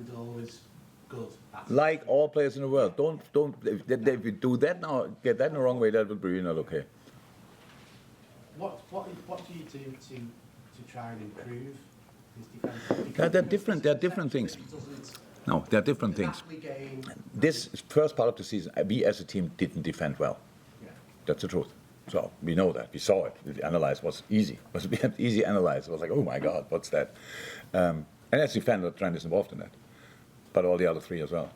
defend always good? Like all players in the world. Don't. If you do that now, get that in the wrong way, that would be really not okay. What do you do to try and improve his defence? They're different things. No, they're different things. This first part of the season, we as a team didn't defend well. Yeah. That's the truth. So we know that. We saw it. The analyze was easy. We had easy analyze. It was like, oh my God, what's that? And as defender, Trent is involved in that. But all the other three as well.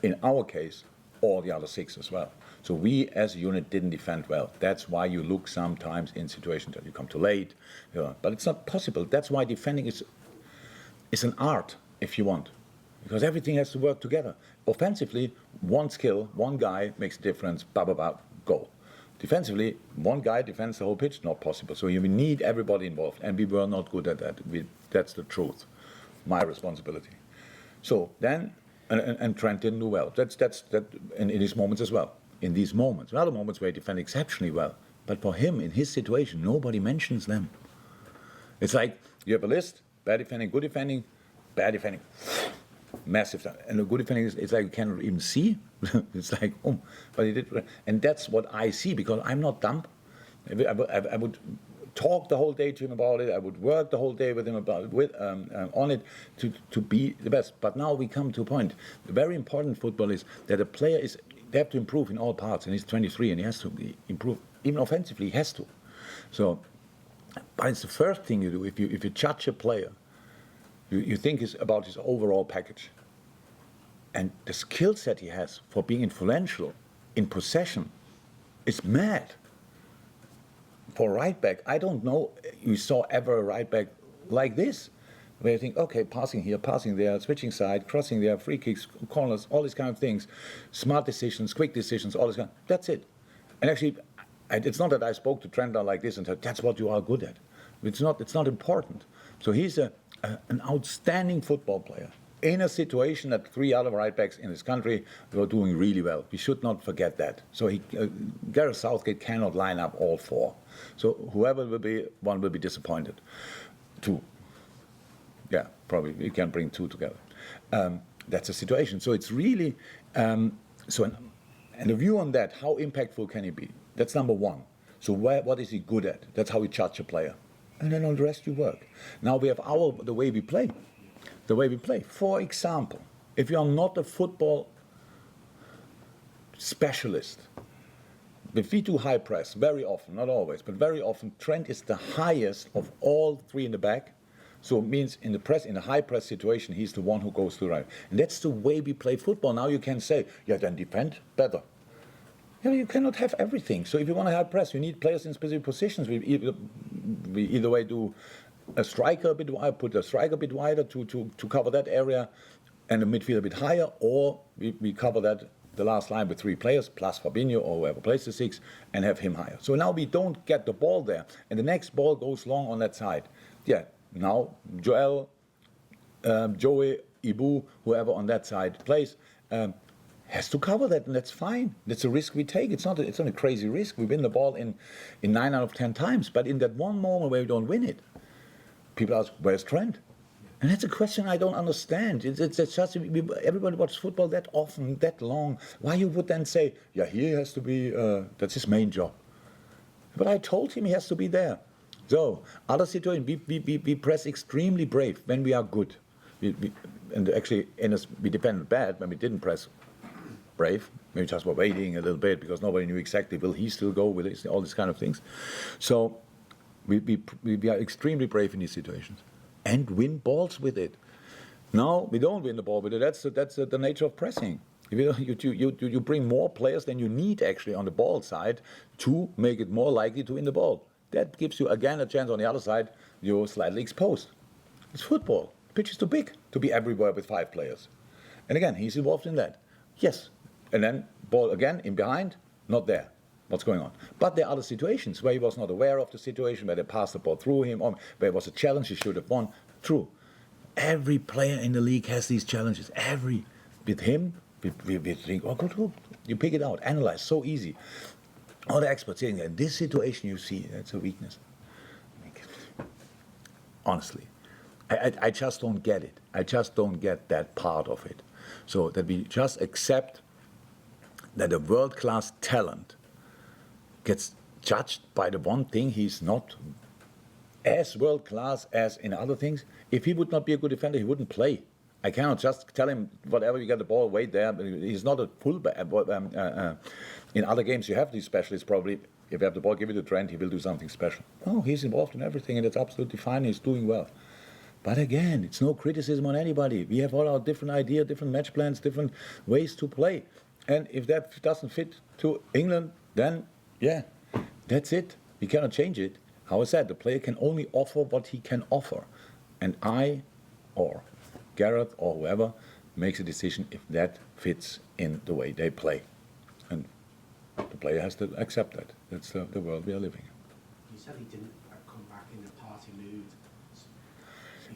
In our case, all the other six as well. So we as a unit didn't defend well. That's why you look sometimes in situations that you come too late. But it's not possible. That's why defending is an art, if you want. Because everything has to work together. Offensively, one skill, one guy makes a difference, goal. Defensively, one guy defends the whole pitch, not possible. So you need everybody involved, and we were not good at that. That's the truth, my responsibility. So then, and Trent didn't do well. That's in his moments as well. In these moments, other moments where he defended exceptionally well. But for him, in his situation, nobody mentions them. It's like you have a list: bad defending, good defending, bad defending. Massive stuff. And the good defending is, it's like you cannot even see. It's like, but he did. And that's what I see, because I'm not dumb. I would talk the whole day to him about it. I would work the whole day with him on it to be the best. But now we come to a point. The very important football is that a player they have to improve in all parts. And he's 23 and he has to improve. Even offensively, he has to. So, but it's the first thing you do. If you judge a player, you think about his overall package. And the skill set he has for being influential in possession is mad. For right back, I don't know you saw ever a right back like this, where you think, okay, passing here, passing there, switching side, crossing there, free kicks, corners, all these kind of things, smart decisions, quick decisions, all this kind. That's it. And actually, it's not that I spoke to Trent like this and said, that's what you are good at. It's not important. So he's an outstanding football player in a situation that three other right backs in this country were doing really well. We should not forget that. So Gareth Southgate cannot line up all four. So whoever will be, one will be disappointed. Two. Yeah, probably we can bring two together. That's the situation. So it's really, and the view on that, how impactful can he be? That's number one. So what is he good at? That's how we judge a player. And then on the rest you work. Now we have the way we play. The way we play. For example, if you are not a football specialist, if we do high press, very often, not always, but very often, Trent is the highest of all three in the back. So it means in the high press situation, he's the one who goes to the right. And that's the way we play football. Now you can say, yeah, then defend better. You cannot have everything. So if you want to high press, you need players in specific positions. We either way do a striker a bit wider, put a striker a bit wider to cover that area, and the midfield a bit higher, or we cover that the last line with three players plus Fabinho or whoever plays the six, and have him higher. So now we don't get the ball there, and the next ball goes long on that side. Yeah, now Joel, Joey, Ibu, whoever on that side plays. Has to cover that, and that's fine. That's a risk we take. It's not a crazy risk. We win the ball in 9 out of 10 times. But in that one moment where we don't win it, people ask, where's Trent? And that's a question I don't understand. It's just, everybody watches football that often, that long. Why you would then say, yeah, he has to be, that's his main job. But I told him he has to be there. So, other situations, we press extremely brave when we are good. And actually, we defended bad when we didn't press brave. Maybe just were waiting a little bit because nobody knew exactly, will he still go, will he, all these kind of things. So we are extremely brave in these situations and win balls with it. Now we don't win the ball with it. That's the nature of pressing. If you bring more players than you need actually on the ball side to make it more likely to win the ball. That gives you again a chance on the other side. You're slightly exposed. It's football. The pitch is too big to be everywhere with 5 players. And again, he's involved in that. Yes. And then ball again in behind, not there. What's going on? But there are other situations where he was not aware of the situation, where they passed the ball through him, or where it was a challenge he should have won. True. Every player in the league has these challenges. With him, we think, oh, good. You pick it out, analyze, so easy. All the experts saying, in this situation you see, that's a weakness. Honestly, I just don't get it. I just don't get that part of it. So that we just accept that a world-class talent gets judged by the one thing he's not as world-class as in other things. If he would not be a good defender, he wouldn't play. I cannot just tell him, whatever, you get the ball, wait there. He's not a fullback. In other games, you have these specialists probably. If you have the ball, give it to Trent, he will do something special. No, he's involved in everything, and it's absolutely fine. He's doing well. But again, it's no criticism on anybody. We have all our different ideas, different match plans, different ways to play. And if that doesn't fit to England, then, yeah, that's it. We cannot change it. How I said, the player can only offer what he can offer. And I, or Gareth, or whoever, makes a decision if that fits in the way they play. And the player has to accept that. That's the world we are living in. You said he didn't come back in a party mood.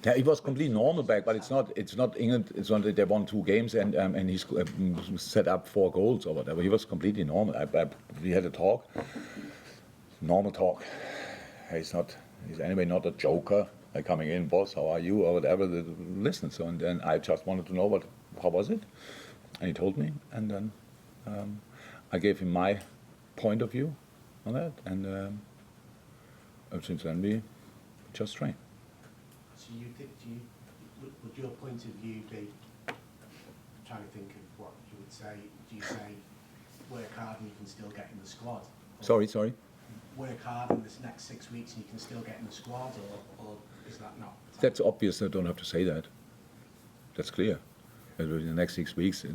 Yeah, it was completely normal back, but it's not England. It's not that they won 2 games and he's set up 4 goals or whatever. He was completely normal. We had a talk, normal talk. He's anyway not a joker, like coming in, boss, how are you, or whatever. Listen, so and then I just wanted to know how was it, and he told me, and then I gave him my point of view on that, and since then we just train. So would your point of view be, trying to think of what you would say, do you say work hard and you can still get in the squad? Or Sorry? work hard in this next 6 weeks and you can still get in the squad, or is that not? That's obvious, I don't have to say that. That's clear. In the next 6 weeks,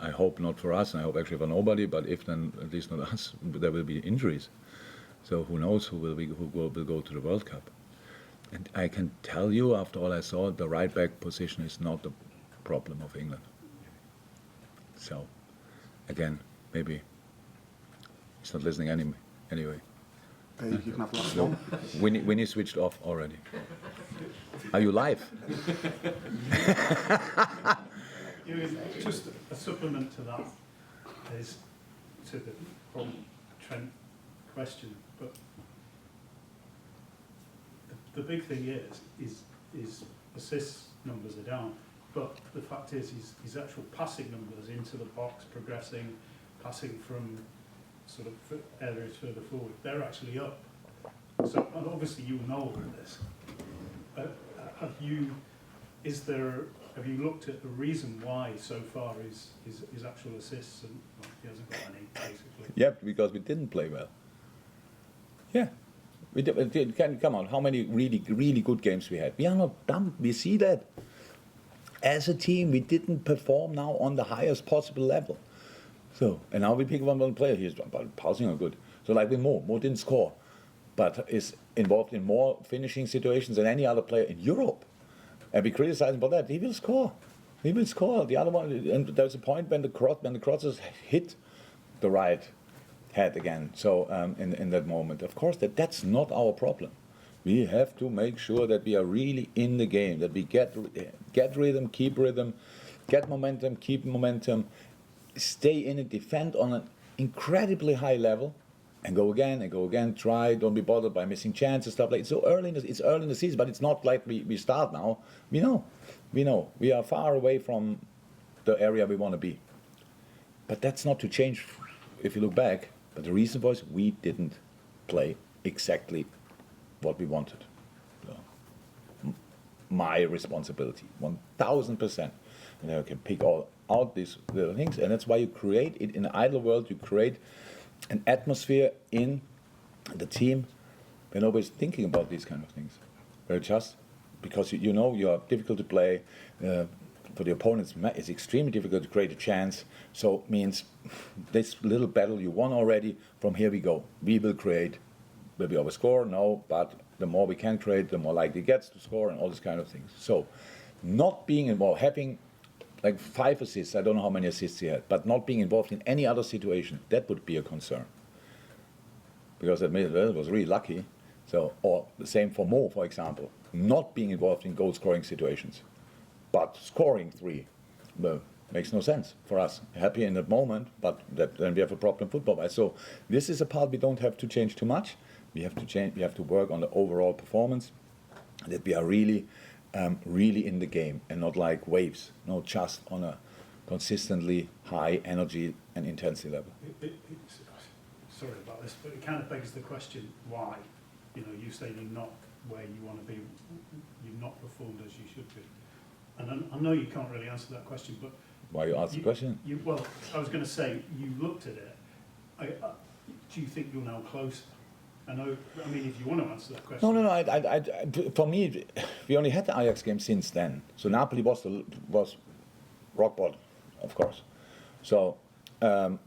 I hope not for us, and I hope actually for nobody, but if then, at least not us, there will be injuries. So who knows who will go to the World Cup. And I can tell you, after all I saw, the right-back position is not the problem of England. So, again, maybe he's not listening anyway. You can have the last one. Winnie switched off already. Are you live? Just a supplement to that is to the Trent question, but the big thing is assists numbers are down, but the fact is his actual passing numbers into the box, progressing, passing from sort of areas further forward, they're actually up. So, and obviously you know all of this. Have you looked at the reason why so far his actual assists, and well, he hasn't got any basically? Yeah, because we didn't play well. Yeah. Come on, how many really good games we had? We are not dumb, we see that. As a team, we didn't perform now on the highest possible level. So, and now we pick one player, he's passing on good. So like with Mo didn't score, but is involved in more finishing situations than any other player in Europe. And we criticize him about that. He will score. He will score. The other one, and there's a point when the crosses hit the right head again. So in that moment, of course, that's not our problem. We have to make sure that we are really in the game, that we get rhythm, keep rhythm, get momentum, keep momentum, stay in it, defend on an incredibly high level, and go again, try, don't be bothered by missing chances, stuff like that. So it's early in the season, but it's not like we start now. We know. We are far away from the area we want to be. But that's not to change if you look back. But the reason was we didn't play exactly what we wanted. So, my responsibility, 1,000%. And I can pick out these little things, and that's why you create it in an idle world. You create an atmosphere in the team where nobody's thinking about these kind of things. Where just because you know you are difficult to play, for the opponents it's extremely difficult to create a chance. So it means this little battle you won already. From here we go. We will create. Will we always score? No, but the more we can create, the more likely it gets to score, and all these kind of things. So, not being involved, having like 5 assists, I don't know how many assists he had, but not being involved in any other situation, that would be a concern. Because it was really lucky. So, or the same for Mo, for example, not being involved in goal-scoring situations, but scoring 3, well, makes no sense for us. Happy in that moment, but then we have a problem football-wise. So this is a part we don't have to change too much. We have to work on the overall performance, that we are really really in the game and not like waves, no, just on a consistently high energy and intensity level. Sorry about this, but it kind of begs the question, why? You know, you say you're not where you want to be, you've not performed as you should be. And I know you can't really answer that question, but... Why you ask the question? Well, I was going to say, you looked at it. Do you think you're now closer? I mean, if you want to answer that question... No. For me, we only had the Ajax game since then. So Napoli was rock bottom, of course. So I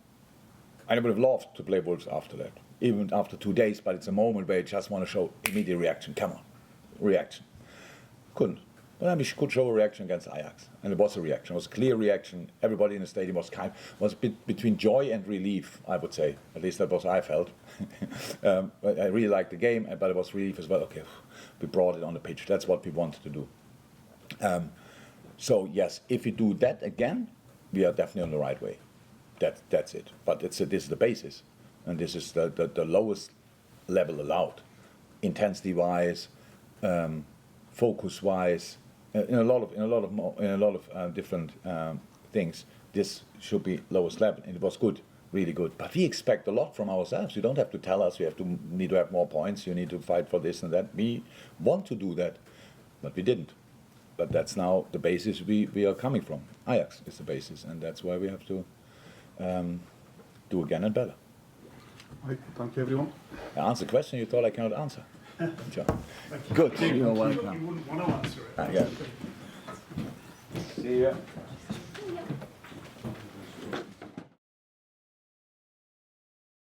would have loved to play Wolves after that, even after 2 days, but it's a moment where you just want to show immediate reaction. Come on, reaction. Couldn't. But then we could show a reaction against Ajax, and it was a reaction. It was a clear reaction. Everybody in the stadium was a bit between joy and relief, I would say. At least that was I felt. I really liked the game, but it was relief as well. Okay, we brought it on the pitch. That's what we wanted to do. So yes, if we do that again, we are definitely on the right way. That's it. But this is the basis, and this is the lowest level allowed, intensity-wise, focus-wise. In a lot of different things, this should be lowest level, and it was good, really good. But we expect a lot from ourselves. You don't have to tell us we need to have more points. You need to fight for this and that. We want to do that, but we didn't. But that's now the basis we are coming from. Ajax is the basis, and that's where we have to do again and better. Right, thank you everyone. I answered the question you thought I cannot answer. Sure. Thank you. Good. You You're wouldn't welcome. want to answer it. Yeah. See ya.